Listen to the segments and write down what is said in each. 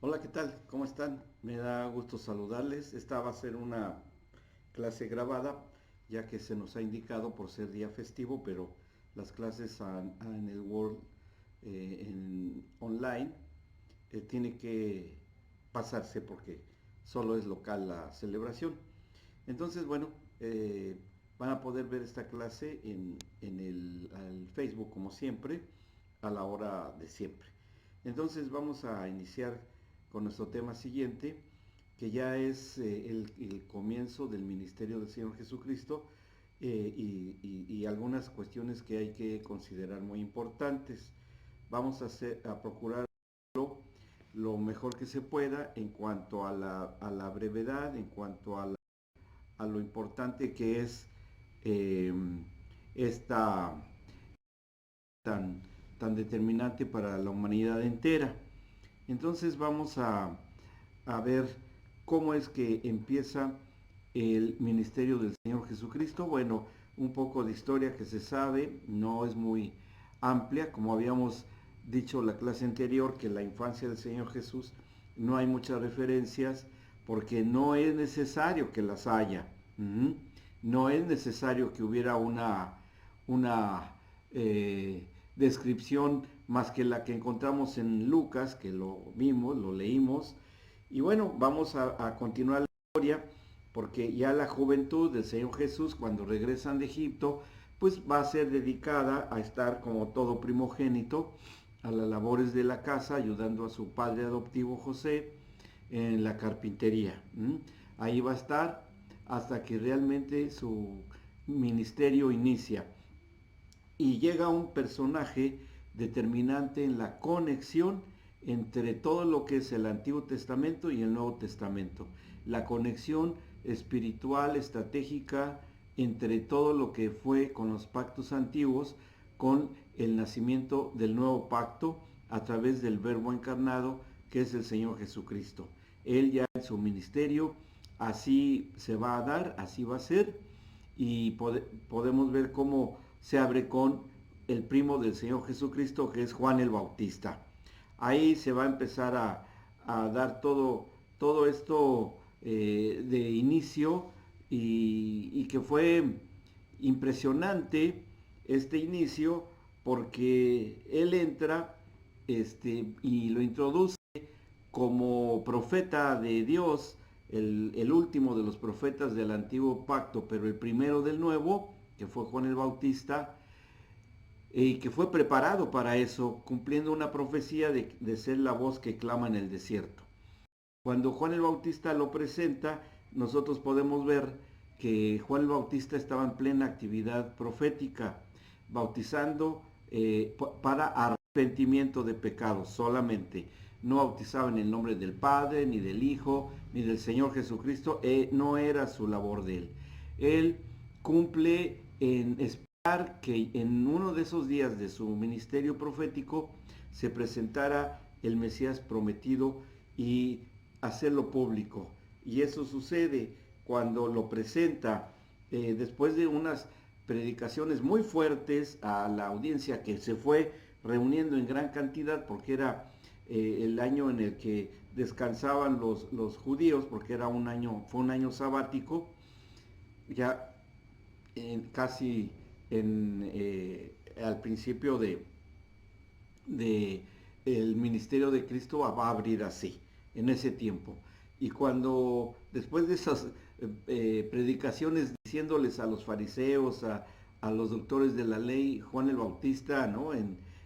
Hola, ¿qué tal? ¿Cómo están? Me da gusto saludarles. Esta va a ser una clase grabada, ya que se nos ha indicado por ser día festivo, pero las clases en el World online tiene que pasarse porque solo es local la celebración. Entonces, bueno, eh, van a poder ver esta clase en el Facebook como siempre, a la hora de siempre. Entonces vamos a iniciar con nuestro tema siguiente, que ya es el comienzo del ministerio del Señor Jesucristo y algunas cuestiones que hay que considerar muy importantes. Vamos a procurar lo mejor que se pueda en cuanto a la brevedad, en cuanto a lo importante que es eh, esta tan, tan determinante para la humanidad entera. Entonces vamos a ver cómo es que empieza el ministerio del Señor Jesucristo. Bueno, un poco de historia que se sabe, no es muy amplia, como habíamos dicho la clase anterior, que la infancia del Señor Jesús no hay muchas referencias porque no es necesario que las haya. No es necesario que hubiera una descripción más que la que encontramos en Lucas, que lo vimos, lo leímos. Y bueno, vamos a continuar la historia porque ya la juventud del Señor Jesús, cuando regresan de Egipto, pues va a ser dedicada a estar como todo primogénito a las labores de la casa, ayudando a su padre adoptivo José en la carpintería. Ahí va a estar hasta que realmente su ministerio inicia. Y llega un personaje determinante en la conexión entre todo lo que es el Antiguo Testamento y el Nuevo Testamento. La conexión espiritual, estratégica, entre todo lo que fue con los pactos antiguos, con el nacimiento del nuevo pacto a través del Verbo encarnado, que es el Señor Jesucristo. Él ya en su ministerio, así se va a dar, así va a ser, y podemos ver cómo se abre con el primo del Señor Jesucristo, que es Juan el Bautista. Ahí se va a empezar a dar todo esto de inicio y que fue impresionante este inicio porque él entra y lo introduce como profeta de Dios, el último de los profetas del antiguo pacto, pero el primero del nuevo, que fue Juan el Bautista, y que fue preparado para eso, cumpliendo una profecía de ser la voz que clama en el desierto. Cuando Juan el Bautista lo presenta, nosotros podemos ver que Juan el Bautista estaba en plena actividad profética, bautizando para arrepentimiento de pecados solamente. No bautizaba en el nombre del Padre, ni del Hijo, ni del Señor Jesucristo. No era su labor de él. Él cumple en esperar que en uno de esos días de su ministerio profético se presentara el Mesías prometido y hacerlo público. Y eso sucede cuando lo presenta después de unas predicaciones muy fuertes a la audiencia que se fue reuniendo en gran cantidad porque era el año en el que descansaban los judíos, porque era fue un año sabático, ya casi al principio de el ministerio de Cristo va a abrir así, en ese tiempo. Y cuando después de esas predicaciones diciéndoles a los fariseos, a los doctores de la ley, Juan el Bautista, ¿no?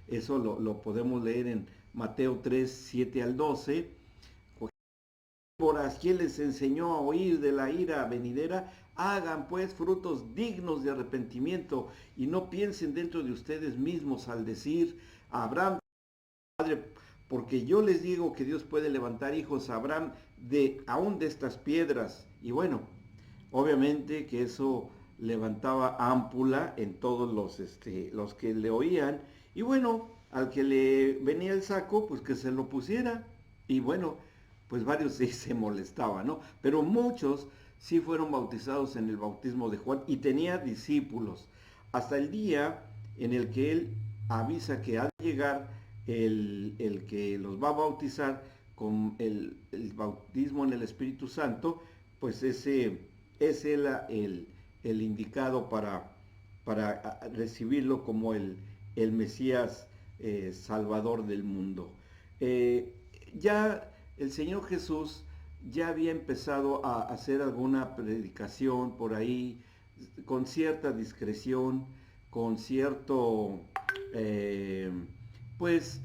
Eso lo podemos leer en Mateo 3, 7 al 12. ¿Quién les enseñó a oír de la ira venidera? Hagan pues frutos dignos de arrepentimiento y no piensen dentro de ustedes mismos al decir, Abraham Padre, porque yo les digo que Dios puede levantar hijos a Abraham aún de estas piedras. Y bueno, obviamente que eso levantaba ámpula en todos los que le oían. Y bueno, al que le venía el saco, pues que se lo pusiera. Y bueno, pues varios sí se molestaban, ¿no? Pero muchos sí fueron bautizados en el bautismo de Juan y tenía discípulos. Hasta el día en el que él avisa que ha de llegar el que los va a bautizar con el bautismo en el Espíritu Santo, pues ese es el indicado para recibirlo como el Mesías Salvador del mundo. Ya el Señor Jesús ya había empezado a hacer alguna predicación por ahí con cierta discreción, con cierto, eh, pues,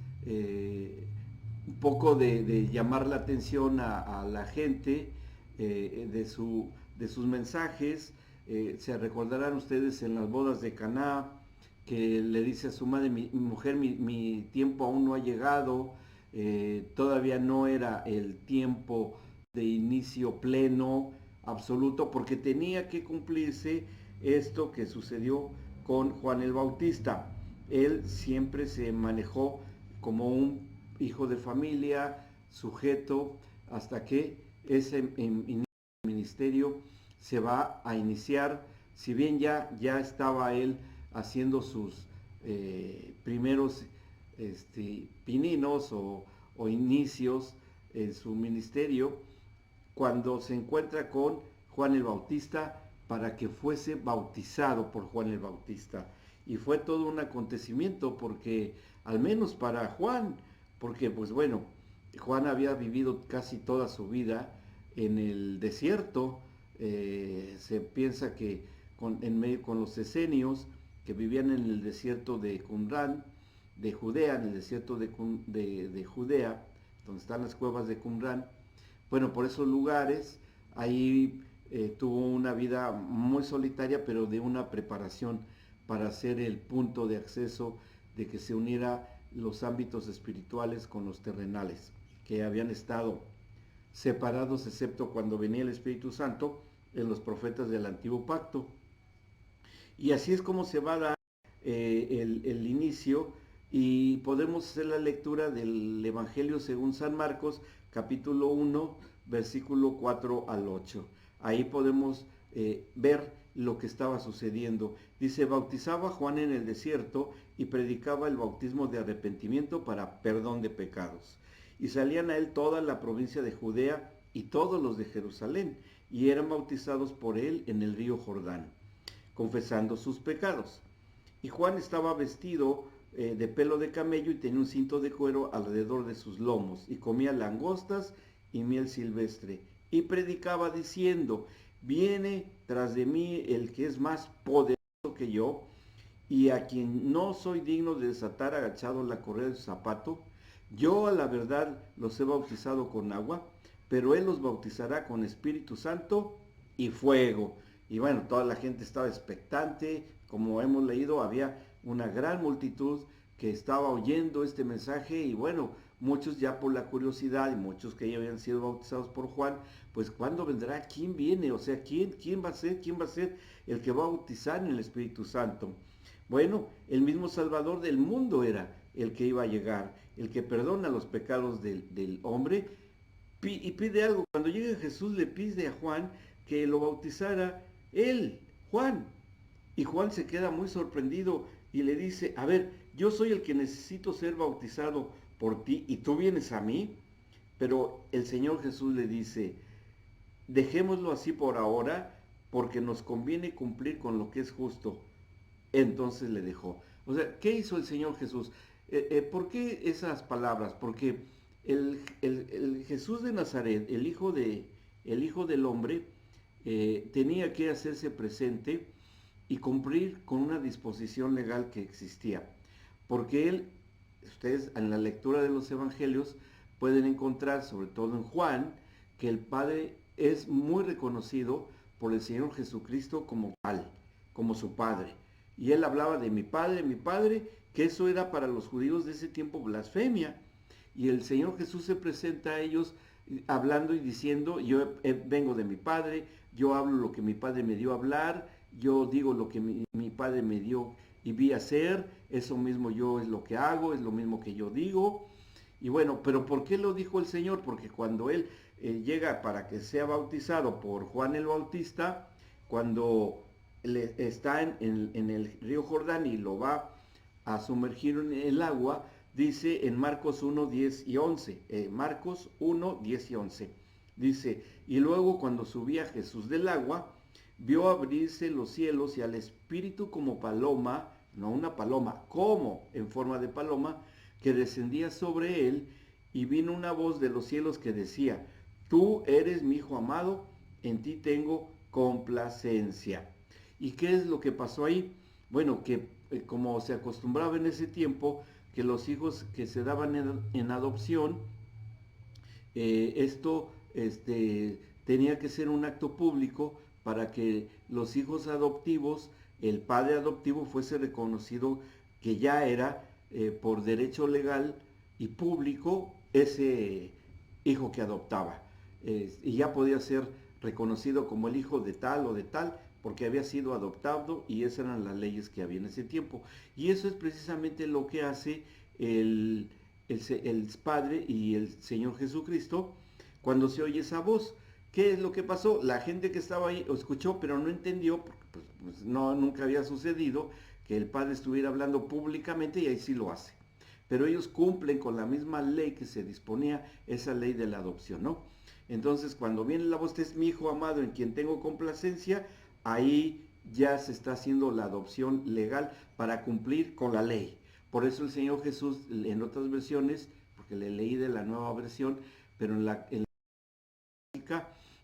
un poco de llamar la atención a la gente de sus mensajes. Se recordarán ustedes en las bodas de Caná, que le dice a su madre, mi mujer, mi tiempo aún no ha llegado, todavía no era el tiempo de inicio pleno, absoluto, porque tenía que cumplirse esto que sucedió con Juan el Bautista. Él siempre se manejó como un hijo de familia, sujeto, hasta que ese ministerio se va a iniciar. Si bien ya estaba él haciendo sus primeros pininos o inicios en su ministerio, cuando se encuentra con Juan el Bautista para que fuese bautizado por Juan el Bautista. Y fue todo un acontecimiento porque, al menos para Juan, porque pues bueno, Juan había vivido casi toda su vida en el desierto. Se piensa que en medio con los esenios que vivían en el desierto de Qumran, de Judea, en el desierto de Judea, donde están las cuevas de Qumran. Bueno, por esos lugares, ahí tuvo una vida muy solitaria, pero de una preparación para ser el punto de acceso de que se uniera los ámbitos espirituales con los terrenales, que habían estado separados, excepto cuando venía el Espíritu Santo, en los profetas del Antiguo Pacto. Y así es como se va a dar el inicio, y podemos hacer la lectura del Evangelio según San Marcos, capítulo 1, versículo 4 al 8. Ahí podemos ver lo que estaba sucediendo. Dice, bautizaba Juan en el desierto y predicaba el bautismo de arrepentimiento para perdón de pecados. Y salían a él toda la provincia de Judea y todos los de Jerusalén, y eran bautizados por él en el río Jordán, confesando sus pecados. Y Juan estaba vestido de pelo de camello y tenía un cinto de cuero alrededor de sus lomos, y comía langostas y miel silvestre, y predicaba diciendo, viene tras de mí el que es más poderoso que yo, y a quien no soy digno de desatar agachado la correa de su zapato. Yo a la verdad los he bautizado con agua, pero él los bautizará con Espíritu Santo y fuego. Y bueno, toda la gente estaba expectante. Como hemos leído, había una gran multitud que estaba oyendo este mensaje, y bueno, muchos ya por la curiosidad, y muchos que ya habían sido bautizados por Juan, pues ¿cuándo vendrá? ¿Quién viene? O sea, ¿quién va a ser? ¿Quién va a ser el que va a bautizar en el Espíritu Santo? Bueno, el mismo Salvador del mundo era el que iba a llegar, el que perdona los pecados del hombre, y pide algo. Cuando llega Jesús le pide a Juan que lo bautizara él, Juan. Y Juan se queda muy sorprendido y le dice, a ver, yo soy el que necesito ser bautizado por ti y tú vienes a mí. Pero el Señor Jesús le dice, dejémoslo así por ahora, porque nos conviene cumplir con lo que es justo. Entonces le dejó. O sea, ¿qué hizo el Señor Jesús? ¿Por qué esas palabras? Porque el Jesús de Nazaret, el hijo del hombre, tenía que hacerse presente y cumplir con una disposición legal que existía. Porque él, ustedes en la lectura de los evangelios pueden encontrar, sobre todo en Juan, que el Padre es muy reconocido por el Señor Jesucristo como tal, como su Padre. Y él hablaba de mi Padre, que eso era para los judíos de ese tiempo blasfemia. Y el Señor Jesús se presenta a ellos hablando y diciendo, yo vengo de mi Padre, yo hablo lo que mi Padre me dio a hablar, yo digo lo que mi Padre me dio y vi hacer, eso mismo yo es lo que hago, es lo mismo que yo digo. Y bueno, pero ¿por qué lo dijo el Señor? Porque cuando él llega para que sea bautizado por Juan el Bautista, cuando está en el río Jordán y lo va a sumergir en el agua, Dice en Marcos 1, 10 y 11. Marcos 1, 10 y 11. Dice, y luego cuando subía Jesús del agua, vio abrirse los cielos y al Espíritu como paloma, no una paloma, como en forma de paloma, que descendía sobre él, y vino una voz de los cielos que decía, tú eres mi Hijo amado, en ti tengo complacencia. ¿Y qué es lo que pasó ahí? Bueno, que como se acostumbraba en ese tiempo, que los hijos que se daban en adopción, esto tenía que ser un acto público para que los hijos adoptivos, el padre adoptivo fuese reconocido que ya era por derecho legal y público ese hijo que adoptaba. Y ya podía ser reconocido como el hijo de tal o de tal, porque había sido adoptado y esas eran las leyes que había en ese tiempo. Y eso es precisamente lo que hace el Padre y el Señor Jesucristo cuando se oye esa voz. ¿Qué es lo que pasó? La gente que estaba ahí escuchó, pero no entendió, porque pues no, nunca había sucedido que el Padre estuviera hablando públicamente y ahí sí lo hace. Pero ellos cumplen con la misma ley que se disponía, esa ley de la adopción, ¿no? Entonces, cuando viene la voz, este es mi Hijo amado en quien tengo complacencia, ahí ya se está haciendo la adopción legal para cumplir con la ley. Por eso el Señor Jesús, en otras versiones, porque le leí de la nueva versión, pero en la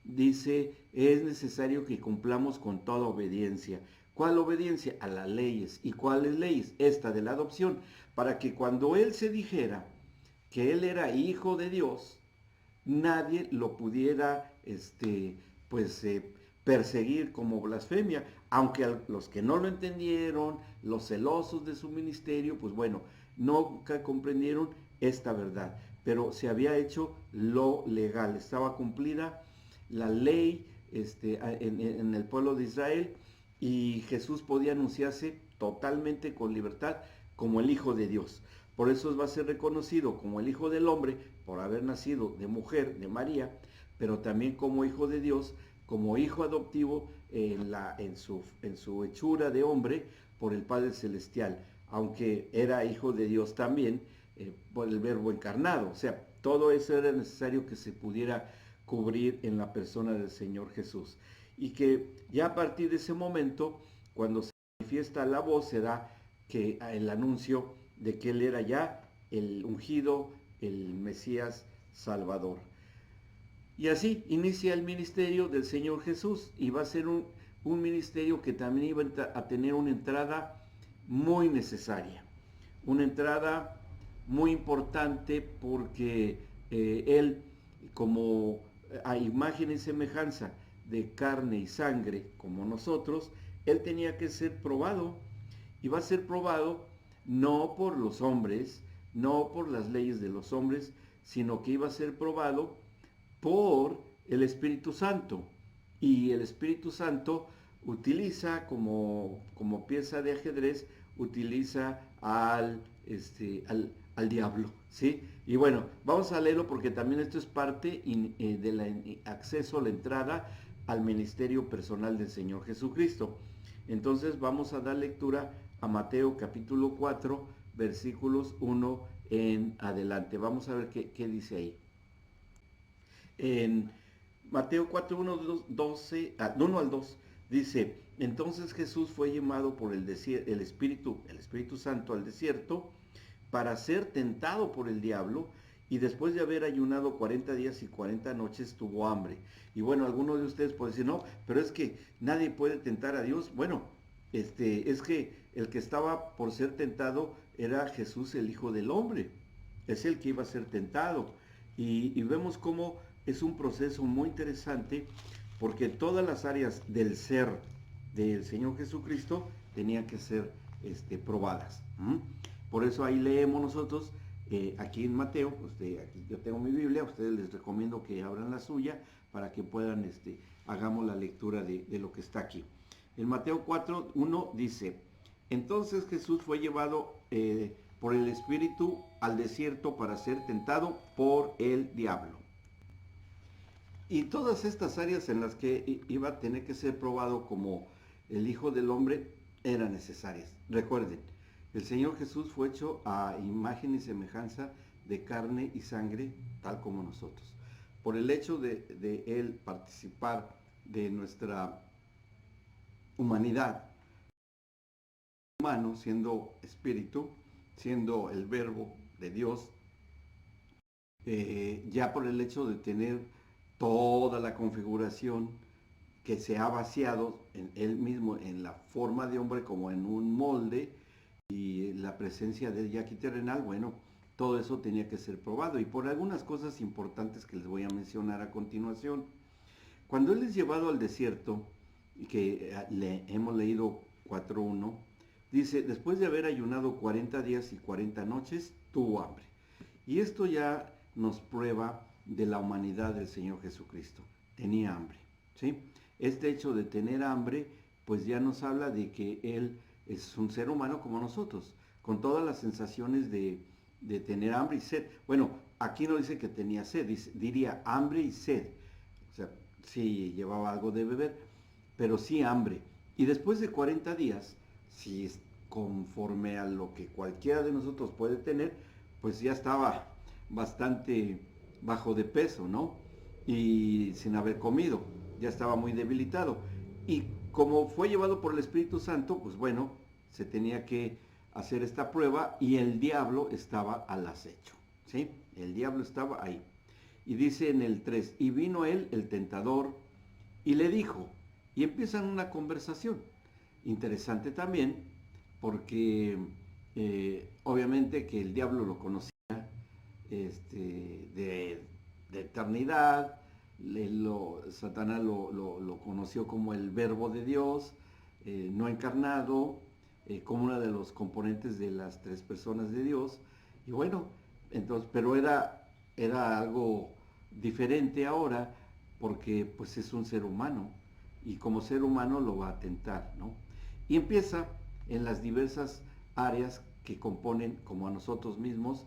dice, es necesario que cumplamos con toda obediencia. ¿Cuál obediencia? A las leyes. ¿Y cuáles leyes? Esta de la adopción. Para que cuando él se dijera que él era hijo de Dios, nadie lo pudiera pues perseguir como blasfemia, aunque a los que no lo entendieron, los celosos de su ministerio, pues bueno, nunca comprendieron esta verdad, pero se había hecho lo legal, estaba cumplida la ley en el pueblo de Israel y Jesús podía anunciarse totalmente con libertad como el Hijo de Dios. Por eso va a ser reconocido como el Hijo del Hombre por haber nacido de mujer, de María, pero también como Hijo de Dios, como hijo adoptivo en su hechura de hombre por el Padre Celestial, aunque era Hijo de Dios también por el Verbo encarnado. O sea, todo eso era necesario que se pudiera cubrir en la persona del Señor Jesús. Y que ya a partir de ese momento, cuando se manifiesta la voz, se da que el anuncio de que él era ya el ungido, el Mesías Salvador. Y así inicia el ministerio del Señor Jesús y va a ser un ministerio que también iba a tener una entrada muy necesaria, una entrada muy importante porque él, como a imagen y semejanza de carne y sangre como nosotros, él tenía que ser probado y va a ser probado no por los hombres, no por las leyes de los hombres, sino que iba a ser probado por el Espíritu Santo. Y el Espíritu Santo utiliza como pieza de ajedrez, utiliza al diablo, ¿sí? Y bueno, vamos a leerlo porque también esto es parte del acceso a la entrada al ministerio personal del Señor Jesucristo. Entonces vamos a dar lectura a Mateo capítulo 4, versículos 1 en adelante. Vamos a ver qué dice ahí. En Mateo 4, 1, 12, 1 al 2, dice, entonces Jesús fue llamado por el Espíritu Santo al desierto para ser tentado por el diablo y después de haber ayunado 40 días y 40 noches tuvo hambre. Y bueno, algunos de ustedes pueden decir, no, pero es que nadie puede tentar a Dios. Bueno, es que el que estaba por ser tentado era Jesús, el Hijo del Hombre. Es el que iba a ser tentado. Y vemos cómo es un proceso muy interesante porque todas las áreas del ser del Señor Jesucristo tenían que ser probadas. Por eso ahí leemos nosotros, aquí en Mateo, aquí yo tengo mi Biblia, a ustedes les recomiendo que abran la suya para que puedan, hagamos la lectura de lo que está aquí. En Mateo 4, 1 dice, entonces Jesús fue llevado por el Espíritu al desierto para ser tentado por el diablo. Y todas estas áreas en las que iba a tener que ser probado como el Hijo del Hombre eran necesarias. Recuerden, El Señor Jesús fue hecho a imagen y semejanza de carne y sangre, tal como nosotros. Por el hecho de Él participar de nuestra humanidad, humano, siendo espíritu, siendo el verbo de Dios, ya por el hecho de tener toda la configuración que se ha vaciado en él mismo, en la forma de hombre como en un molde, y la presencia de ya aquí terrenal, bueno, todo eso tenía que ser probado, y por algunas cosas importantes que les voy a mencionar a continuación. Cuando él es llevado al desierto, que hemos leído 4.1, dice, después de haber ayunado 40 días y 40 noches, tuvo hambre. Y esto ya nos prueba de la humanidad del Señor Jesucristo. Tenía hambre, ¿sí? Este hecho de tener hambre, pues ya nos habla de que Él es un ser humano como nosotros, con todas las sensaciones de tener hambre y sed. Bueno, aquí no dice que tenía sed, diría hambre y sed. O sea, sí llevaba algo de beber, pero sí hambre. Y después de 40 días, si es conforme a lo que cualquiera de nosotros puede tener, pues ya estaba bastante bajo de peso, ¿no? Y sin haber comido, ya estaba muy debilitado. Y como fue llevado por el Espíritu Santo, pues bueno, se tenía que hacer esta prueba y el diablo estaba al acecho, ¿sí? El diablo estaba ahí. Y dice en el 3, y vino él, el tentador, y le dijo, y empiezan una conversación. Interesante también, porque obviamente que el diablo lo conocía de eternidad, Satanás lo conoció como el verbo de Dios, no encarnado, como uno de los componentes de las tres personas de Dios. Y bueno, entonces, pero era algo diferente ahora, porque pues es un ser humano, y como ser humano lo va a tentar, ¿no? Y empieza en las diversas áreas que componen, como a nosotros mismos,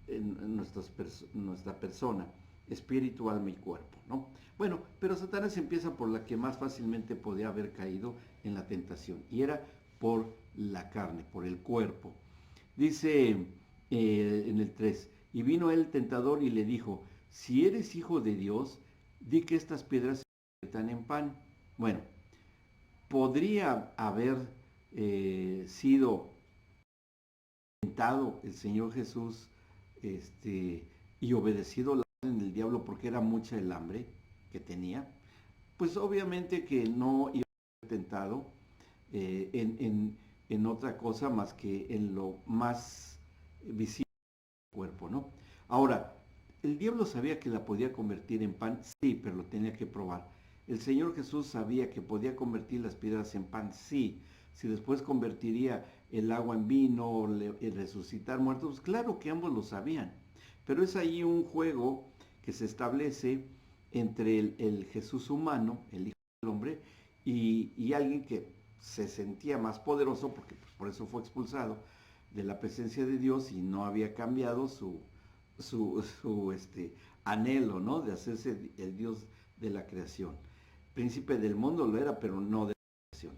en nuestra persona, espíritu, alma y cuerpo, ¿no? Bueno, pero Satanás empieza por la que más fácilmente podía haber caído en la tentación, y era por la carne, por el cuerpo. Dice en el 3, y vino el tentador y le dijo, si eres hijo de Dios, di que estas piedras se conviertan en pan. Bueno, podría haber sido tentado el Señor Jesús y obedecido la orden del diablo porque era mucha el hambre que tenía. Pues obviamente que no iba a ser tentado en otra cosa más que en lo más visible del cuerpo, ¿no? Ahora, ¿el diablo sabía que la podía convertir en pan? Sí, pero lo tenía que probar. ¿El Señor Jesús sabía que podía convertir las piedras en pan? Sí. Si después convertiría el agua en vino o resucitar muertos, pues claro que ambos lo sabían. Pero es ahí un juego que se establece entre el Jesús humano, el Hijo del Hombre, y alguien que se sentía más poderoso, porque pues, por eso fue expulsado de la presencia de Dios y no había cambiado su anhelo, ¿no? De hacerse el Dios de la creación. Príncipe del mundo lo era, pero no de la creación.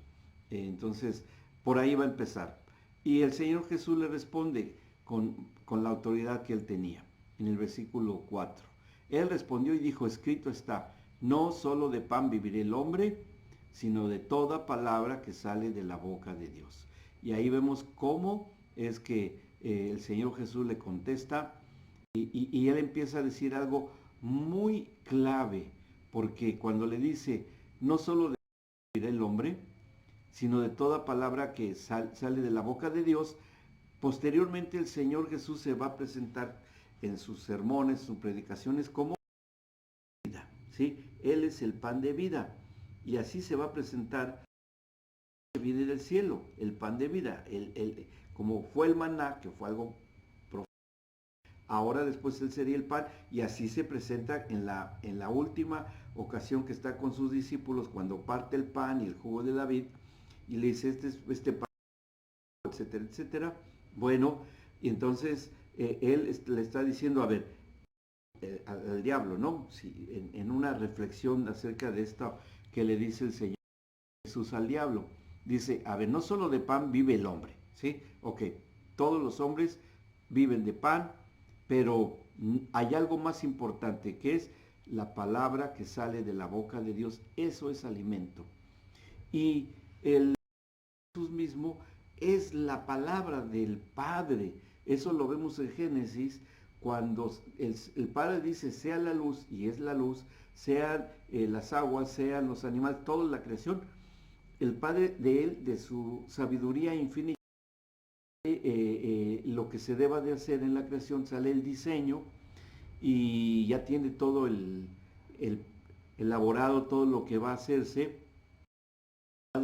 Entonces, por ahí va a empezar. Y el Señor Jesús le responde con la autoridad que él tenía, en el versículo 4. Él respondió y dijo, escrito está, no solo de pan vivirá el hombre, sino de toda palabra que sale de la boca de Dios. Y ahí vemos cómo es que el Señor Jesús le contesta y él empieza a decir algo muy clave, porque cuando le dice, no solo de vivirá el hombre, sino de toda palabra que sale de la boca de Dios, posteriormente el Señor Jesús se va a presentar en sus sermones, sus predicaciones como vida, ¿sí? Él es el pan de vida, y así se va a presentar el vida del cielo, el pan de vida, como fue el maná, que fue algo profundo, ahora después él sería el pan, y así se presenta en la última ocasión que está con sus discípulos, cuando parte el pan y el jugo de la vid, y le dice, este pan, etcétera, etcétera. Bueno, y entonces él le está diciendo, a ver, al diablo, ¿no? Sí, en una reflexión acerca de esto que le dice el Señor Jesús al diablo. Dice, a ver, no solo de pan vive el hombre, ¿sí? Ok, todos los hombres viven de pan, pero hay algo más importante que es la palabra que sale de la boca de Dios. Eso es alimento. Y el Jesús mismo es la palabra del Padre. Eso lo vemos en Génesis, cuando el Padre dice, sea la luz, y es la luz, sean las aguas, sean los animales, toda la creación. El Padre de él, de su sabiduría infinita, lo que se deba de hacer en la creación, sale el diseño y ya tiene todo el elaborado, todo lo que va a hacerse.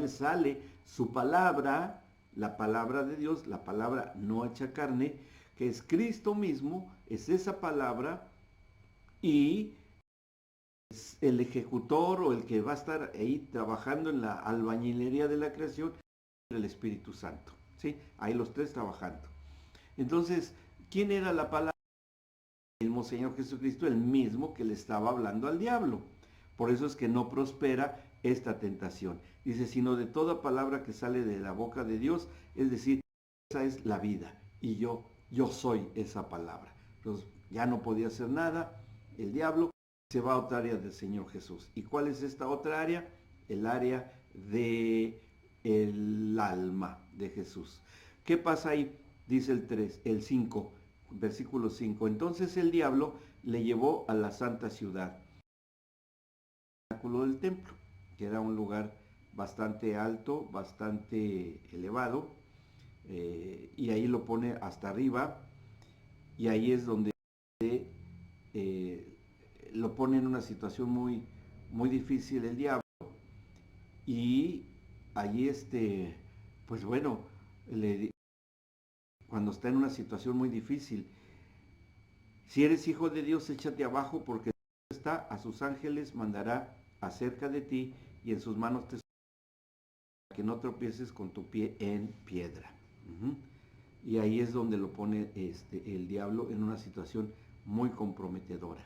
Sale su palabra, la palabra de Dios, la palabra no hecha carne, que es Cristo mismo, es esa palabra, y es el ejecutor o el que va a estar ahí trabajando en la albañilería de la creación, el Espíritu Santo. ¿Sí? Ahí los tres trabajando. Entonces, ¿quién era la palabra? El mismo Señor Jesucristo, el mismo que le estaba hablando al diablo. Por eso es que no prospera esta tentación. Dice, sino de toda palabra que sale de la boca de Dios, es decir, esa es la vida. Y yo soy esa palabra. Entonces, ya no podía hacer nada. El diablo se va a otra área del Señor Jesús. ¿Y cuál es esta otra área? El área de el alma de Jesús. ¿Qué pasa ahí? Dice el 5, versículo 5. Entonces el diablo le llevó a la santa ciudad, del templo, que era un lugar bastante alto, bastante elevado, y ahí lo pone hasta arriba, y ahí es donde lo pone en una situación muy, muy difícil el diablo, y allí pues bueno, cuando está en una situación muy difícil, si eres hijo de Dios, échate abajo, porque está, a sus ángeles mandará acerca de ti, y en sus manos te para que no tropieces con tu pie en piedra. Y ahí es donde lo pone el diablo en una situación muy comprometedora.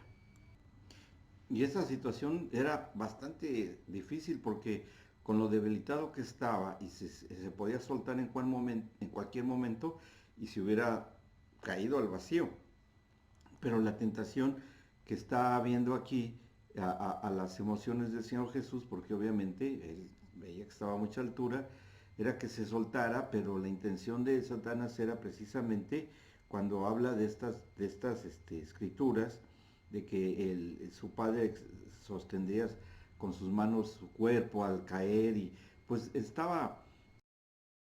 Y esa situación era bastante difícil porque con lo debilitado que estaba y se podía soltar en cualquier momento y se hubiera caído al vacío. Pero la tentación que está habiendo aquí a las emociones del Señor Jesús, porque obviamente él veía que estaba a mucha altura, era que se soltara, pero la intención de Satanás era precisamente cuando habla de estas escrituras, de que su padre sostendría con sus manos su cuerpo al caer, y pues estaba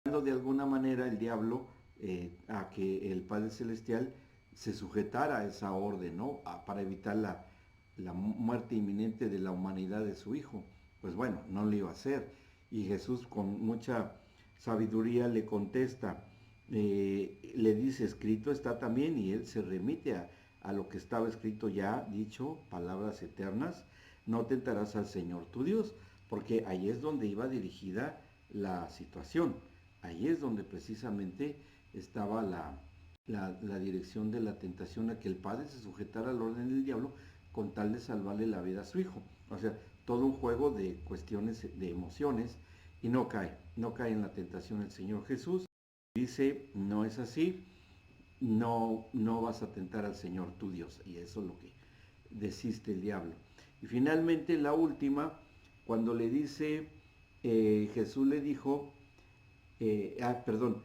de alguna manera el diablo a que el Padre Celestial se sujetara a esa orden, ¿no? Para evitar la muerte inminente de la humanidad de su Hijo. Pues bueno, no lo iba a hacer. Y Jesús con mucha sabiduría le contesta, le dice, escrito está también, y él se remite a lo que estaba escrito ya, dicho, palabras eternas, no tentarás al Señor tu Dios, porque ahí es donde iba dirigida la situación. Ahí es donde precisamente estaba la dirección de la tentación a que el padre se sujetara al orden del diablo con tal de salvarle la vida a su hijo. O sea, todo un juego de cuestiones, de emociones, y no cae en la tentación el Señor Jesús. Dice, no es así, no vas a tentar al Señor tu Dios. Y eso es lo que desiste el diablo. Y finalmente la última, cuando le dice, Jesús le dijo, perdón,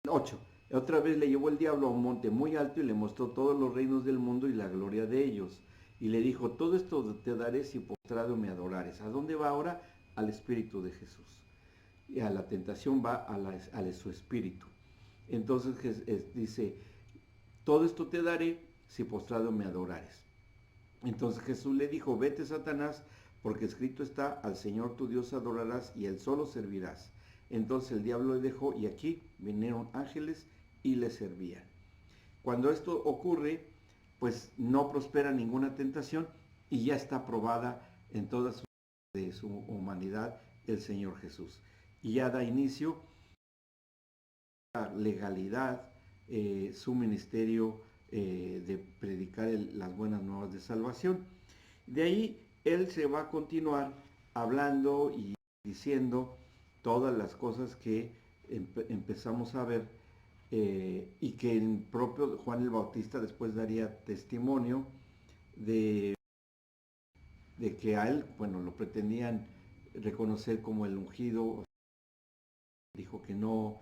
8. Otra vez le llevó el diablo a un monte muy alto y le mostró todos los reinos del mundo y la gloria de ellos. Y le dijo, todo esto te daré si postrado me adorares. ¿A dónde va ahora? Al Espíritu de Jesús. Y a la tentación va a su Espíritu. Entonces dice, todo esto te daré si postrado me adorares. Entonces Jesús le dijo, vete Satanás, porque escrito está, al Señor tu Dios adorarás y él solo servirás. Entonces el diablo le dejó y aquí vinieron ángeles y le servían. Cuando esto ocurre, pues no prospera ninguna tentación y ya está probada en toda su humanidad el Señor Jesús. Y ya da inicio a la legalidad, su ministerio de predicar las buenas nuevas de salvación. De ahí él se va a continuar hablando y diciendo todas las cosas que empezamos a ver, y que el propio Juan el Bautista después daría testimonio de, de que a él, bueno, lo pretendían reconocer como el ungido. Dijo que no,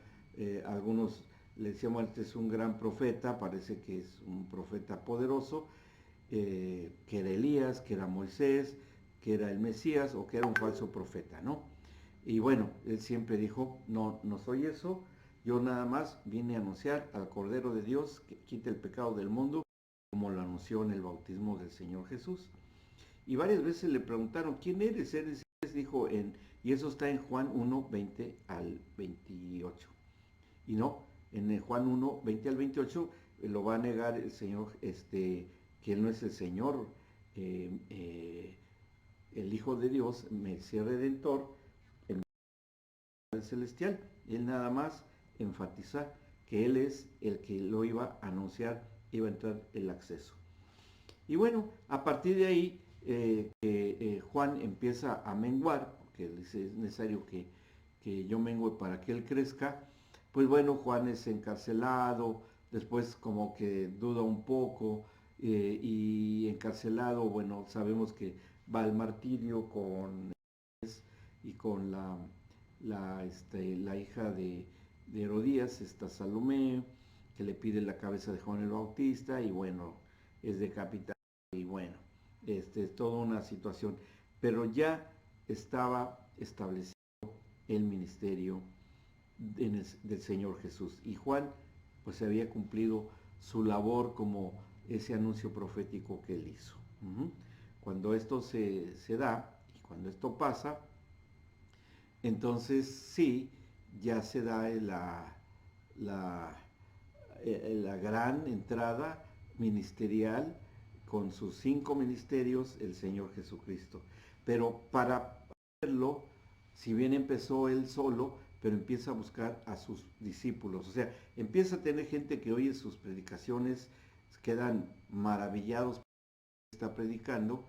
algunos le decíamos, este es un gran profeta, parece que es un profeta poderoso, que era Elías, que era Moisés, que era el Mesías o que era un falso profeta, ¿no? Y bueno, él siempre dijo, no, no soy eso, yo nada más vine a anunciar al Cordero de Dios que quita el pecado del mundo, como lo anunció en el bautismo del Señor Jesús. Y varias veces le preguntaron, ¿quién eres? Eres, dijo, y eso está en Juan 1, 20 al 28. Y no, en el Juan 1, 20 al 28 lo va a negar el Señor, que Él no es el Señor, eh, eh, el Hijo de Dios, Mesías Redentor, el celestial. Él nada más enfatiza que Él es el que lo iba a anunciar, iba a entrar el acceso. Y bueno, a partir de ahí, Juan empieza a menguar, porque dice, es necesario que yo mengue para que él crezca. Pues bueno, Juan es encarcelado, después como que duda un poco, y encarcelado, bueno, sabemos que va al martirio con y con la hija de Herodías, esta Salomé, que le pide la cabeza de Juan el Bautista, y bueno, es decapitado, y bueno, es toda una situación. Pero ya estaba establecido el ministerio del Señor Jesús. Y Juan, pues se había cumplido su labor como ese anuncio profético que él hizo. Cuando esto se da, y cuando esto pasa, entonces sí, ya se da la, la gran entrada ministerial con sus 5 ministerios, el Señor Jesucristo. Pero para hacerlo, si bien empezó él solo, pero empieza a buscar a sus discípulos. O sea, empieza a tener gente que oye sus predicaciones, quedan maravillados por lo que está predicando,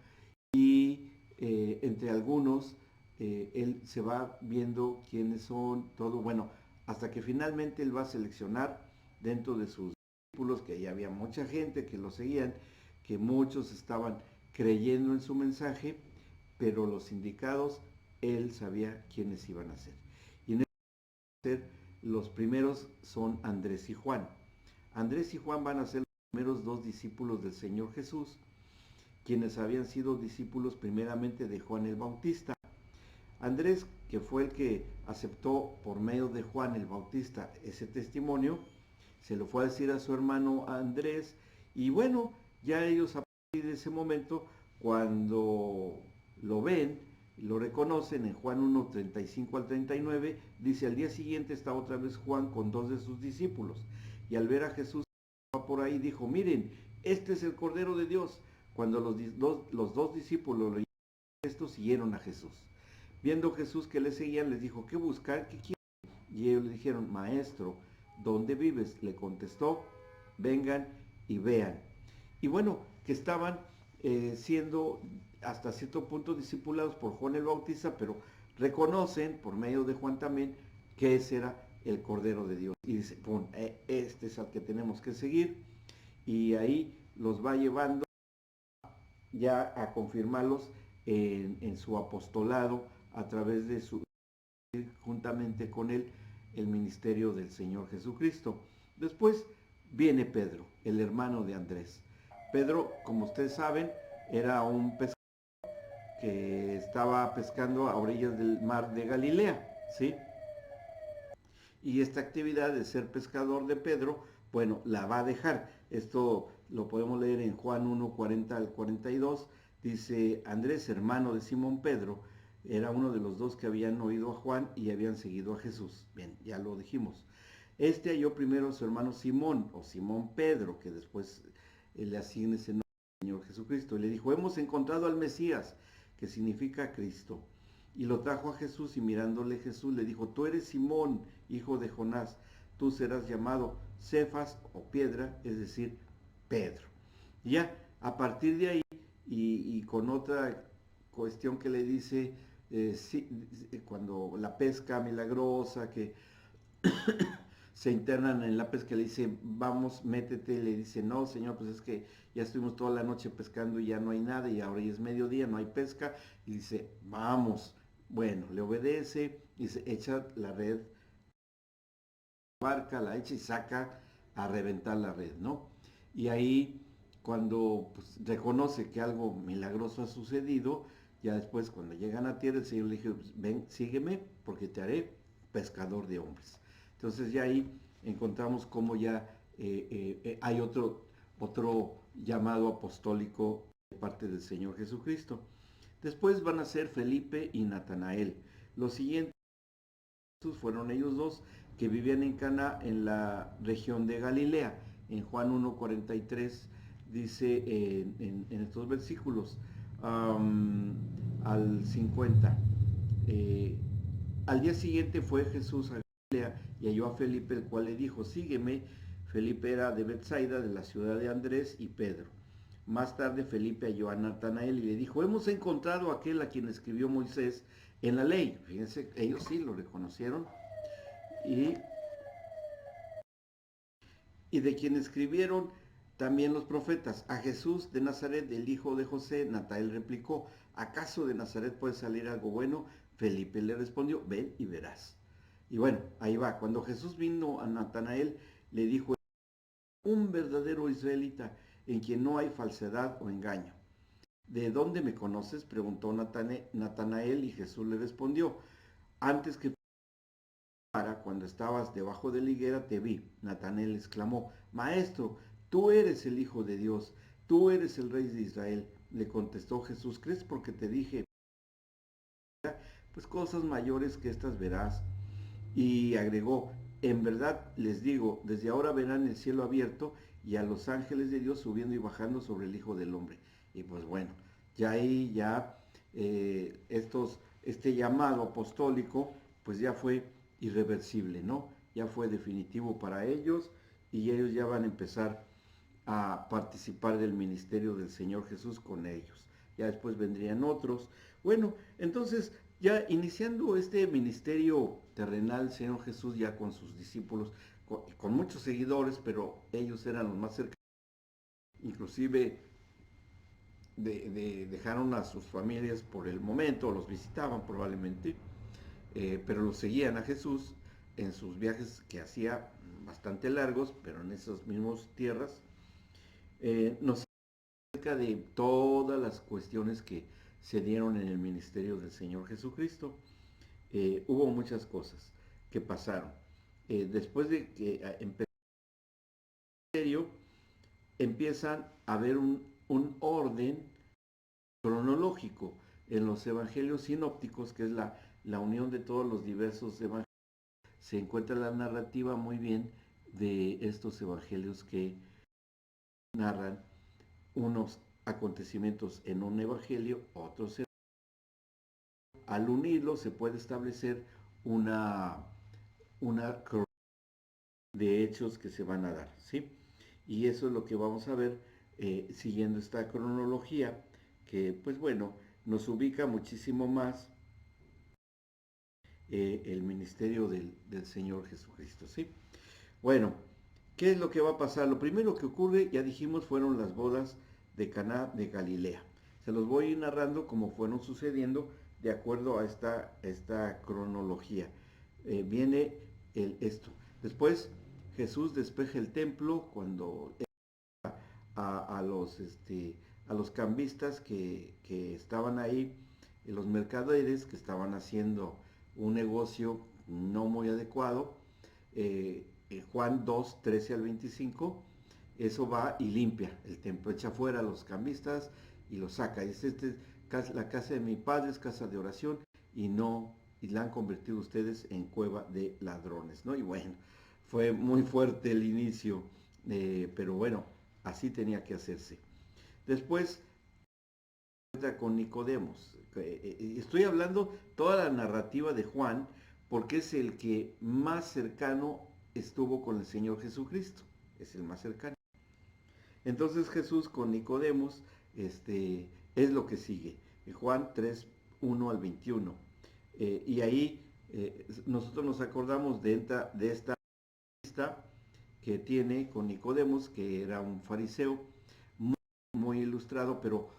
y entre algunos él se va viendo quiénes son, todo, bueno, hasta que finalmente él va a seleccionar dentro de sus discípulos, que ya había mucha gente que lo seguían, que muchos estaban creyendo en su mensaje, pero los indicados, él sabía quiénes iban a ser. Y en ser los primeros son Andrés y Juan. Andrés y Juan van a ser los primeros 2 discípulos del Señor Jesús, quienes habían sido discípulos primeramente de Juan el Bautista. Andrés, que fue el que aceptó por medio de Juan el Bautista ese testimonio, se lo fue a decir a su hermano Andrés, y bueno, ya ellos a partir de ese momento, cuando lo ven, lo reconocen en Juan 1, 35 al 39, dice, al día siguiente está otra vez Juan con 2 de sus discípulos, y al ver a Jesús por ahí dijo, miren, este es el Cordero de Dios. Cuando los dos discípulos lo esto, siguieron a Jesús. Viendo Jesús que le seguían, les dijo, ¿qué buscar? ¿Qué quieren? Y ellos le dijeron, maestro, ¿dónde vives? Le contestó, vengan y vean. Y bueno, que estaban siendo hasta cierto punto discipulados por Juan el Bautista, pero reconocen por medio de Juan también que ese era el Cordero de Dios. Y dice, este es al que tenemos que seguir. Y ahí los va llevando ya a confirmarlos en su apostolado a través de su, juntamente con él, el ministerio del Señor Jesucristo. Después viene Pedro, el hermano de Andrés. Pedro, como ustedes saben, era un pescador que estaba pescando a orillas del mar de Galilea, ¿sí? Y esta actividad de ser pescador de Pedro, bueno, la va a dejar. Esto lo podemos leer en Juan 1, 40 al 42. Dice, Andrés, hermano de Simón Pedro, era uno de los 2 que habían oído a Juan y habían seguido a Jesús. Bien, ya lo dijimos. Este halló primero a su hermano Simón, o Simón Pedro, que después le asigna ese nombre al Señor Jesucristo. Y le dijo, hemos encontrado al Mesías, que significa Cristo. Y lo trajo a Jesús, y mirándole Jesús le dijo, tú eres Simón, hijo de Jonás, tú serás llamado Cefas, o piedra, es decir, Pedro. Y ya, a partir de ahí, y con otra cuestión que le dice, cuando la pesca milagrosa, que se internan en la pesca, le dice, vamos, métete, le dice, no, señor, pues es que ya estuvimos toda la noche pescando y ya no hay nada, y ahora ya es mediodía, no hay pesca, y dice, vamos, bueno, le obedece, y se echa la red, barca, la echa y saca a reventar la red, ¿no? Y ahí, cuando pues, reconoce que algo milagroso ha sucedido, ya después cuando llegan a tierra, el Señor le dice, pues, ven, sígueme, porque te haré pescador de hombres. Entonces ya ahí encontramos cómo ya hay otro llamado apostólico de parte del Señor Jesucristo. Después van a ser Felipe y Natanael. Los siguientes fueron ellos dos que vivían en Cana, en la región de Galilea. En Juan 1:43 dice en estos versículos al 50. eh, al día siguiente fue Jesús a Galilea y halló a Felipe, el cual le dijo, sígueme. Felipe era de Bethsaida, de la ciudad de Andrés y Pedro. Más tarde Felipe halló a Natanael y le dijo, hemos encontrado a aquel a quien escribió Moisés en la ley. Fíjense, ellos sí lo reconocieron. Y, y de quien escribieron también los profetas, a Jesús de Nazaret, el hijo de José. Natanael replicó, ¿acaso de Nazaret puede salir algo bueno? Felipe le respondió, ven y verás. Y bueno, ahí va, cuando Jesús vino a Natanael, le dijo, un verdadero israelita en quien no hay falsedad o engaño. ¿De dónde me conoces? Preguntó Natanael, y Jesús le respondió, antes que cuando estabas debajo de la higuera te vi. Natanael exclamó, Maestro, tú eres el Hijo de Dios, tú eres el Rey de Israel. Le contestó Jesús, ¿crees porque te dije, pues cosas mayores que estas verás? Y agregó, en verdad les digo, desde ahora verán el cielo abierto y a los ángeles de Dios subiendo y bajando sobre el Hijo del Hombre. Y pues bueno, ya ahí ya este llamado apostólico pues ya fue irreversible, ¿no? Ya fue definitivo para ellos y ellos ya van a empezar a participar del ministerio del Señor Jesús con ellos. Ya después vendrían otros. Bueno, entonces ya iniciando este ministerio terrenal, Señor Jesús ya con sus discípulos, con muchos seguidores, pero ellos eran los más cercanos. Inclusive dejaron a sus familias por el momento, los visitaban probablemente, pero los seguían a Jesús en sus viajes que hacía bastante largos, pero en esas mismas tierras. Nos acerca de todas las cuestiones que se dieron en el ministerio del Señor Jesucristo. Hubo muchas cosas que pasaron. Después de que empezó el ministerio, empiezan a haber un orden cronológico en los evangelios sinópticos, que es la unión de todos los diversos evangelios. Se encuentra la narrativa muy bien de estos evangelios que narran unos acontecimientos en un evangelio, otros en... Al unirlo se puede establecer una de hechos que se van a dar, ¿sí? Y eso es lo que vamos a ver siguiendo esta cronología, que pues bueno, nos ubica muchísimo más el ministerio del Señor Jesucristo, ¿sí? Bueno, ¿qué es lo que va a pasar? Lo primero que ocurre, ya dijimos, fueron las bodas de Caná de Galilea. Se los voy a ir narrando como fueron sucediendo de acuerdo a esta cronología. Viene esto. Después Jesús despeja el templo cuando a los cambistas que estaban ahí, los mercaderes que estaban haciendo un negocio no muy adecuado. Juan 2, 13 al 25, eso va y limpia el templo, echa fuera a los cambistas y los saca. Dice, la casa de mi padre es casa de oración y no, y la han convertido ustedes en cueva de ladrones, ¿no? Y bueno, fue muy fuerte el inicio, pero bueno, así tenía que hacerse. Después con Nicodemos. Estoy hablando toda la narrativa de Juan porque es el que más cercano estuvo con el Señor Jesucristo. Es el más cercano. Entonces Jesús con Nicodemos es lo que sigue. Juan 3, 1 al 21. Y ahí nosotros nos acordamos de esta lista que tiene con Nicodemos, que era un fariseo muy, muy ilustrado, pero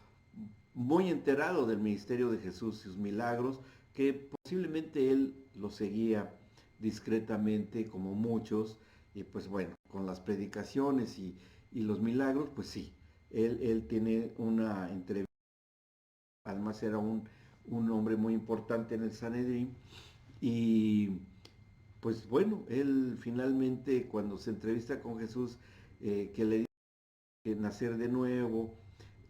muy enterado del ministerio de Jesús y sus milagros, que posiblemente él lo seguía discretamente como muchos, y pues bueno, con las predicaciones y los milagros, pues sí, él tiene una entrevista, además era un hombre muy importante en el Sanedrín, y pues bueno, él finalmente cuando se entrevista con Jesús, que le dice que nacer de nuevo,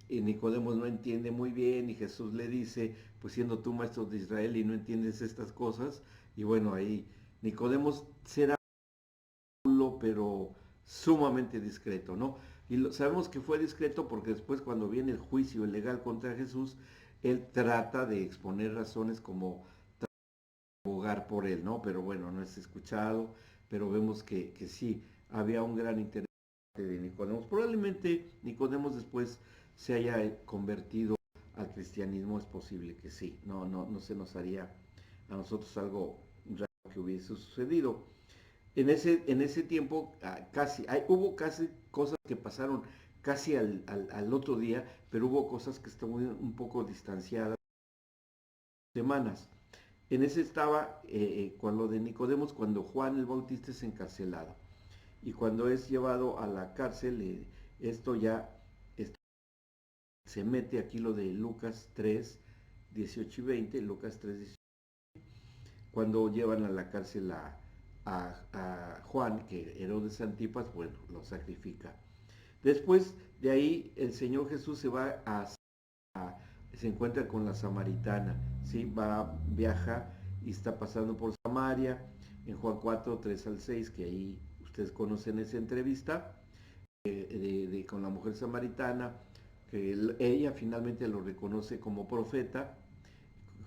y Nicodemos no entiende muy bien y Jesús le dice, pues siendo tú maestro de Israel y no entiendes estas cosas, y bueno, ahí Nicodemos será pero sumamente discreto, ¿no? Y sabemos que fue discreto porque después cuando viene el juicio legal contra Jesús, él trata de exponer razones como abogar por él, ¿no? Pero bueno, no es escuchado, pero vemos que sí, había un gran interés de Nicodemos. Probablemente Nicodemos después se haya convertido al cristianismo, es posible que sí, no se nos haría a nosotros algo raro que hubiese sucedido. En ese tiempo hubo casi cosas que pasaron casi al otro día, pero hubo cosas que estaban un poco distanciadas, semanas. En ese estaba con lo de Nicodemos cuando Juan el Bautista es encarcelado. Y cuando es llevado a la cárcel, esto ya se mete aquí lo de Lucas 3, 18 y 20, Lucas 3, 18, cuando llevan a la cárcel a Juan, que Herodes Antipas, bueno, lo sacrifica. Después de ahí el Señor Jesús se encuentra con la samaritana, ¿sí? Viaja y está pasando por Samaria, en Juan 4, 3 al 6, que ahí ustedes conocen esa entrevista, con la mujer samaritana, que ella finalmente lo reconoce como profeta,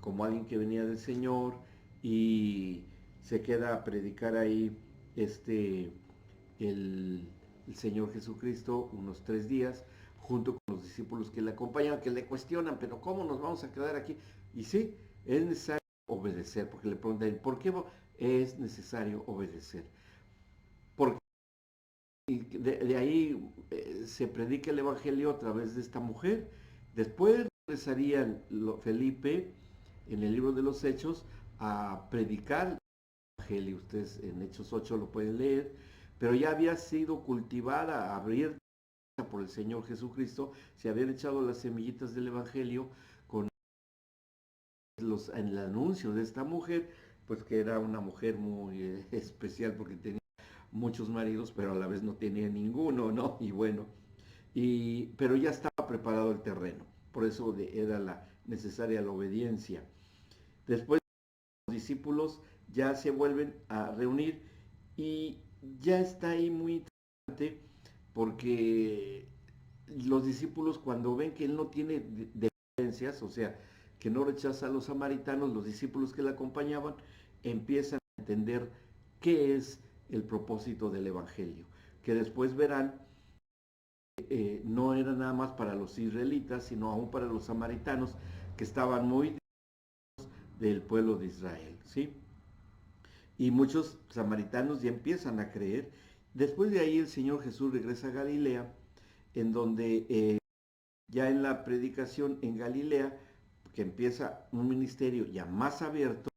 como alguien que venía del Señor, y se queda a predicar ahí este, el, el Señor Jesucristo unos 3 días, junto con los discípulos que le acompañan, que le cuestionan, pero ¿cómo nos vamos a quedar aquí? Y sí, es necesario obedecer, porque le preguntan, ¿por qué es necesario obedecer? Porque de ahí se predica el Evangelio a través de esta mujer. Después regresaría Felipe en el libro de los Hechos a predicar el Evangelio. Ustedes en Hechos 8 lo pueden leer, pero ya había sido cultivada, abierta por el Señor Jesucristo, se habían echado las semillitas del Evangelio con en el anuncio de esta mujer, pues que era una mujer muy especial porque tenía muchos maridos, pero a la vez no tenía ninguno, ¿no? Y bueno, pero ya estaba preparado el terreno, por eso era necesaria la obediencia. Después los discípulos ya se vuelven a reunir y ya está ahí muy interesante porque los discípulos cuando ven que él no tiene deficiencias, o sea, que no rechaza a los samaritanos, los discípulos que le acompañaban, empiezan a entender qué es el propósito del Evangelio, que después verán no era nada más para los israelitas, sino aún para los samaritanos que estaban muy del pueblo de Israel, ¿sí? Y muchos samaritanos ya empiezan a creer. Después de ahí el Señor Jesús regresa a Galilea, en donde ya en la predicación en Galilea, que empieza un ministerio ya más abierto,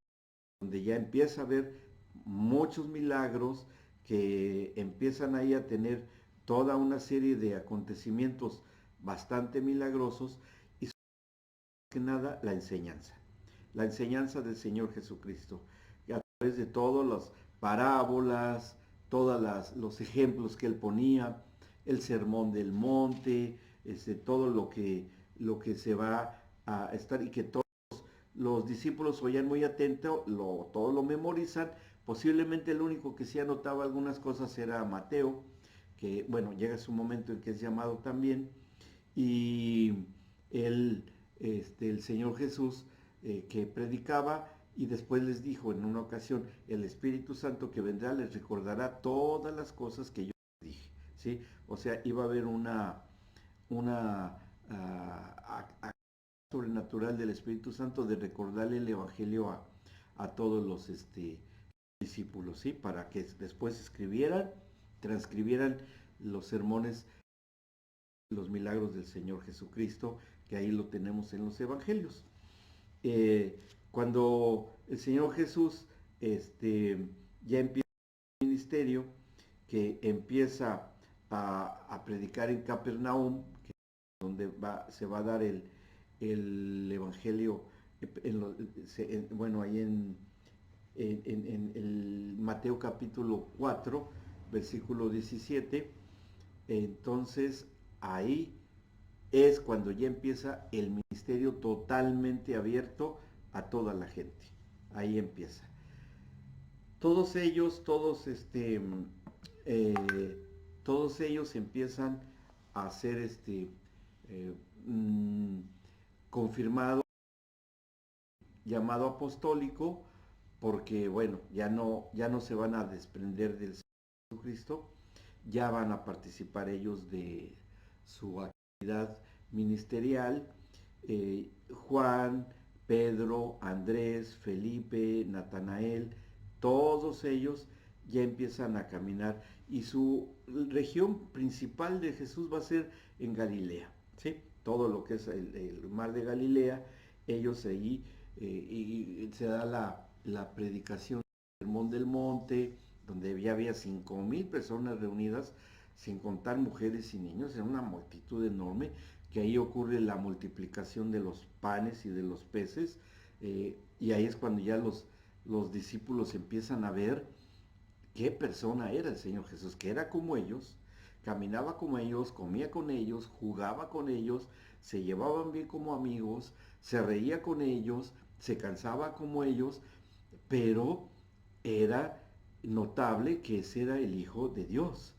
donde ya empieza a haber muchos milagros, que empiezan ahí a tener toda una serie de acontecimientos bastante milagrosos y más que nada la enseñanza del Señor Jesucristo, que a través de todas las parábolas, todos los ejemplos que él ponía, el sermón del monte, todo lo que se va a estar y que todos los discípulos oían muy atentos, todo lo memorizan. Posiblemente el único que sí anotaba algunas cosas era Mateo, que bueno, llega su momento en que es llamado también, y él, el Señor Jesús, que predicaba, y después les dijo en una ocasión, el Espíritu Santo que vendrá les recordará todas las cosas que yo les dije, ¿sí? O sea, iba a haber una sobrenatural del Espíritu Santo de recordarle el Evangelio a todos los discípulos, ¿sí? Para que después escribieran, transcribieran los sermones, los milagros del Señor Jesucristo, que ahí lo tenemos en los evangelios. Cuando el Señor Jesús ya empieza el ministerio, que empieza a predicar en Capernaum, que es donde se va a dar el evangelio, bueno, ahí en el Mateo capítulo 4, versículo 17. Entonces ahí es cuando ya empieza el ministerio totalmente abierto a toda la gente. Ahí empieza. Todos ellos, eh, todos ellos empiezan a ser eh, mm, confirmado, llamado apostólico, porque bueno, ya no se van a desprender del Señor Jesucristo, ya van a participar ellos de su actividad ministerial. Juan, Pedro, Andrés, Felipe, Natanael, todos ellos ya empiezan a caminar y su región principal de Jesús va a ser en Galilea, ¿sí? Todo lo que es el mar de Galilea, ellos ahí y se da la predicación del Sermón del Monte, donde ya había 5,000 personas reunidas, sin contar mujeres y niños, era una multitud enorme, que ahí ocurre la multiplicación de los panes y de los peces, y ahí es cuando ya los discípulos empiezan a ver qué persona era el Señor Jesús, que era como ellos, caminaba como ellos, comía con ellos, jugaba con ellos, se llevaban bien como amigos, se reía con ellos, se cansaba como ellos, pero era notable que ese era el Hijo de Dios.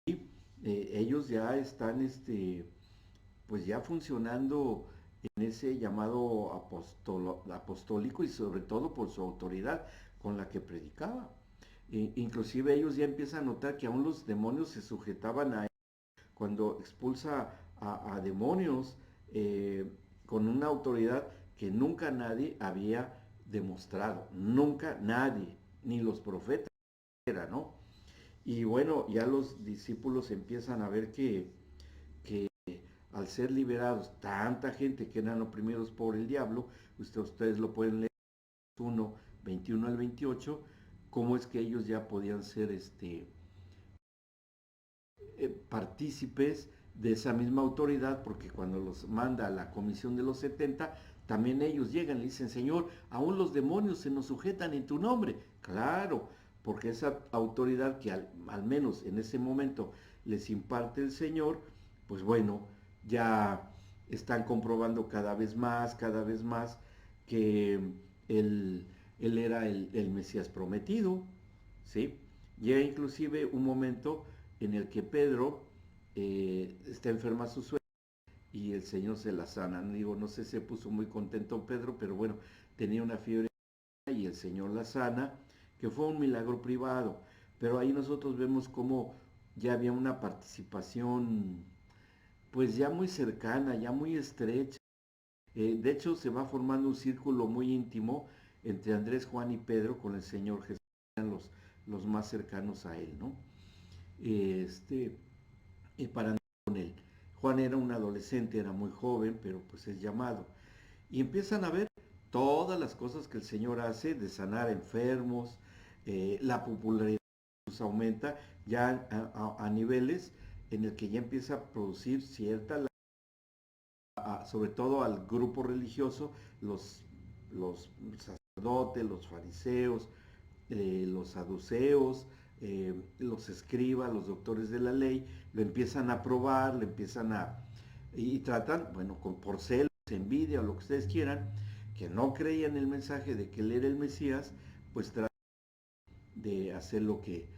Y ellos ya están, pues ya funcionando en ese llamado apostólico y sobre todo por su autoridad con la que predicaba. Inclusive ellos ya empiezan a notar que aún los demonios se sujetaban a él cuando expulsa a demonios con una autoridad que nunca nadie había demostrado, nunca nadie, ni los profetas, ¿no? Y bueno, ya los discípulos empiezan a ver que al ser liberados tanta gente que eran oprimidos por el diablo, ustedes lo pueden leer 1, 21 al 28, cómo es que ellos ya podían ser partícipes de esa misma autoridad, porque cuando los manda a la comisión de los 70, también ellos llegan y le dicen, Señor, aún los demonios se nos sujetan en tu nombre. Claro, porque esa autoridad que al menos en ese momento les imparte el Señor, pues bueno, ya están comprobando cada vez más que él, él era el Mesías prometido, ¿sí? Llega inclusive un momento en el que Pedro está enferma su suegra y el Señor se la sana. Digo, no sé, se puso muy contento Pedro, pero bueno, tenía una fiebre y el Señor la sana, que fue un milagro privado. Pero ahí nosotros vemos cómo ya había una participación, pues ya muy cercana, ya muy estrecha. De hecho, se va formando un círculo muy íntimo entre Andrés, Juan y Pedro con el Señor Jesús, eran los más cercanos a él, ¿no? Y para andar con él. Juan era un adolescente, era muy joven, pero pues es llamado. Y empiezan a ver todas las cosas que el Señor hace de sanar enfermos, la popularidad aumenta ya a niveles en el que ya empieza a producir cierta, sobre todo al grupo religioso, los sacerdotes, los fariseos, los saduceos, los escribas, los doctores de la ley, lo empiezan a probar, lo empiezan y tratan, bueno, por celos, envidia o lo que ustedes quieran, que no creían el mensaje de que él era el Mesías, pues tratan de hacer lo que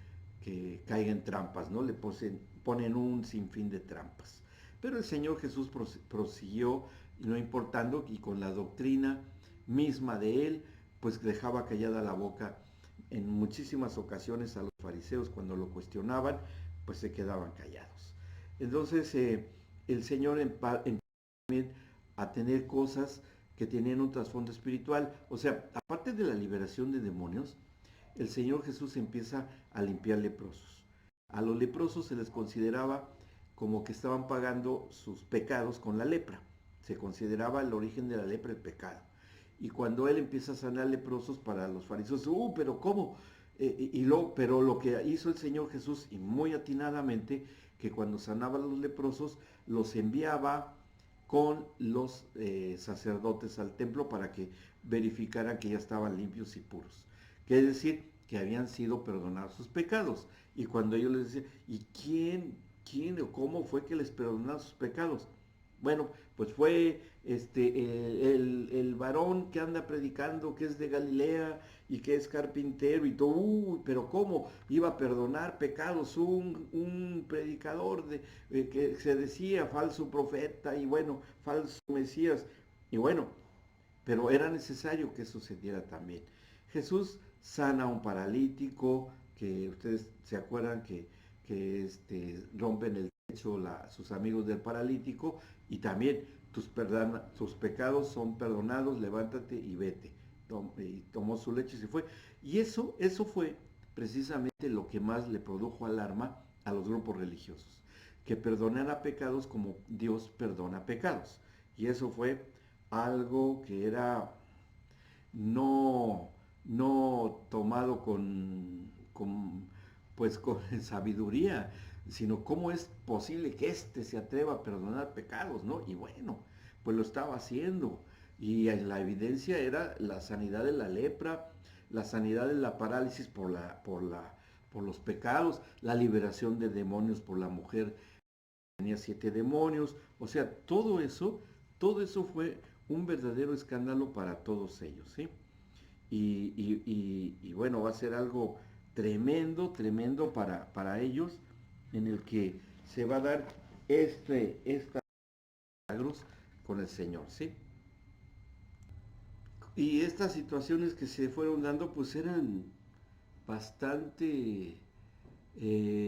caiga en trampas, ¿no? Ponen un sinfín de trampas. Pero el Señor Jesús prosiguió, no importando, y con la doctrina misma de él, pues dejaba callada la boca en muchísimas ocasiones a los fariseos cuando lo cuestionaban, pues se quedaban callados. Entonces el Señor empieza a tener cosas que tenían un trasfondo espiritual. O sea, aparte de la liberación de demonios, el Señor Jesús empieza a limpiar leprosos. A los leprosos se les consideraba como que estaban pagando sus pecados con la lepra. Se consideraba el origen de la lepra el pecado. Y cuando él empieza a sanar leprosos, para los fariseos, pero ¿cómo? Pero lo que hizo el Señor Jesús, y muy atinadamente, que cuando sanaba a los leprosos, los enviaba con los sacerdotes al templo para que verificaran que ya estaban limpios y puros. Quiere decir que habían sido perdonados sus pecados. Y cuando ellos les decían, ¿y quién o cómo fue que les perdonaron sus pecados? Bueno, pues fue el varón que anda predicando, que es de Galilea y que es carpintero y todo, pero ¿cómo iba a perdonar pecados un predicador que se decía falso profeta y bueno, falso Mesías? Y bueno, pero era necesario que sucediera también. Jesús sana a un paralítico, que ustedes se acuerdan que rompen el techo sus amigos del paralítico, y también tus pecados son perdonados, levántate y vete. Y tomó su lecho y se fue. Y eso fue precisamente lo que más le produjo alarma a los grupos religiosos, que perdonara pecados como Dios perdona pecados. Y eso fue algo que era no, no tomado pues con sabiduría, sino cómo es posible que éste se atreva a perdonar pecados, ¿no? Y bueno, pues lo estaba haciendo. Y la evidencia era la sanidad de la lepra, la sanidad de la parálisis por los pecados, la liberación de demonios por la mujer tenía 7 demonios, o sea, todo eso fue un verdadero escándalo para todos ellos, ¿sí? Y bueno, va a ser algo tremendo, tremendo para ellos, en el que se va a dar estos milagros con el Señor, ¿sí? Y estas situaciones que se fueron dando, pues eran bastante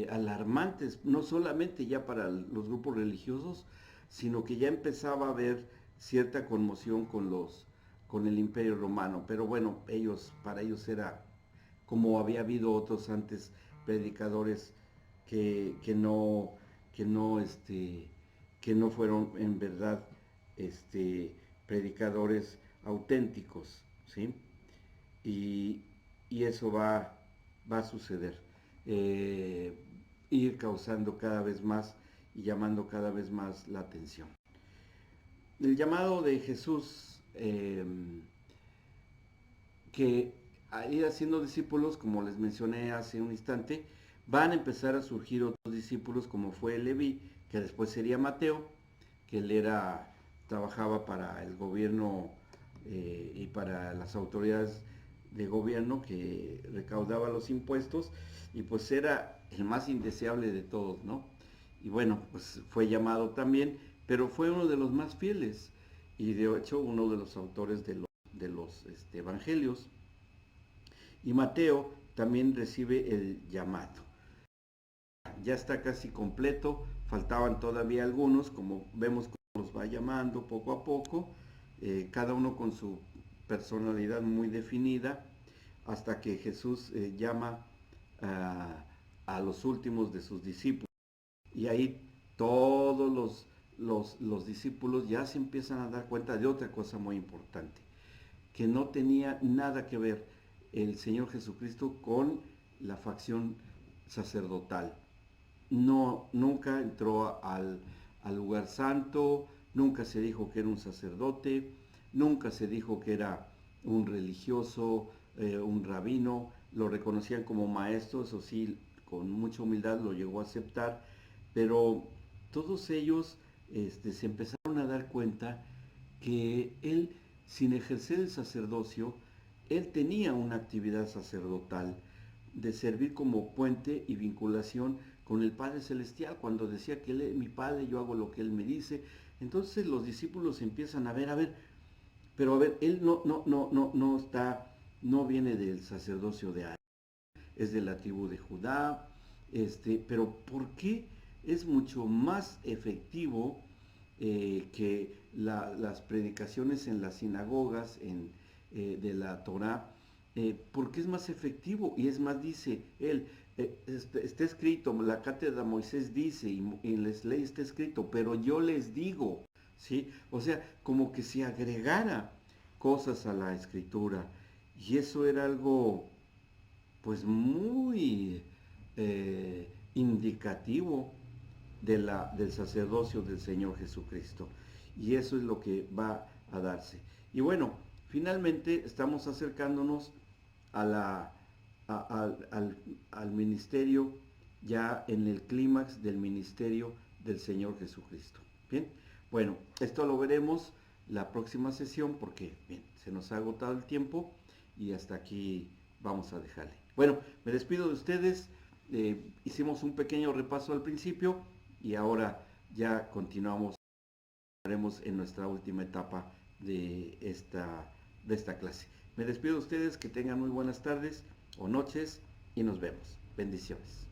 alarmantes, no solamente ya para los grupos religiosos, sino que ya empezaba a haber cierta conmoción con el Imperio Romano. Pero bueno, para ellos era como había habido otros antes predicadores que no, que no, que no fueron en verdad predicadores auténticos, ¿sí? Y, y eso va a suceder. Eh, Ir causando cada vez más y llamando cada vez más la atención. El llamado de Jesús, que a ir haciendo discípulos, como les mencioné hace un instante, van a empezar a surgir otros discípulos como fue Leví, que después sería Mateo, que él trabajaba para el gobierno y para las autoridades de gobierno que recaudaba los impuestos, y pues era el más indeseable de todos, ¿no? Y bueno, pues fue llamado también, pero fue uno de los más fieles y de hecho uno de los autores de los evangelios. Y Mateo también recibe el llamado. Ya está casi completo, faltaban todavía algunos, como vemos cómo los va llamando poco a poco, cada uno con su personalidad muy definida, hasta que Jesús llama a los últimos de sus discípulos. Y ahí todos los discípulos ya se empiezan a dar cuenta de otra cosa muy importante, que no tenía nada que ver el Señor Jesucristo con la facción sacerdotal. No, nunca entró al lugar santo, nunca se dijo que era un sacerdote, nunca se dijo que era un religioso, un rabino, lo reconocían como maestro, eso sí, con mucha humildad lo llegó a aceptar, pero todos ellos se empezaron a dar cuenta que él, sin ejercer el sacerdocio, él tenía una actividad sacerdotal de servir como puente y vinculación con el Padre Celestial, cuando decía que él es mi Padre, yo hago lo que él me dice. Entonces los discípulos empiezan a ver, pero a ver, él no viene del sacerdocio de Aarón, es de la tribu de Judá, pero ¿por qué es mucho más efectivo que las predicaciones en las sinagogas de la Torá, porque es más efectivo. Y es más, dice él, está escrito, la cátedra de Moisés dice, y en las leyes está escrito, pero yo les digo, ¿sí? O sea, como que se agregara cosas a la escritura. Y eso era algo, pues, muy indicativo del sacerdocio del Señor Jesucristo. Y eso es lo que va a darse. Y bueno, finalmente estamos acercándonos a al ministerio, ya en el clímax del ministerio del Señor Jesucristo. Bien, bueno, esto lo veremos la próxima sesión porque, bien, se nos ha agotado el tiempo y hasta aquí vamos a dejarle. Bueno, me despido de ustedes. Hicimos un pequeño repaso al principio y ahora ya continuamos en nuestra última etapa de esta clase. Me despido de ustedes, que tengan muy buenas tardes o noches y nos vemos. Bendiciones.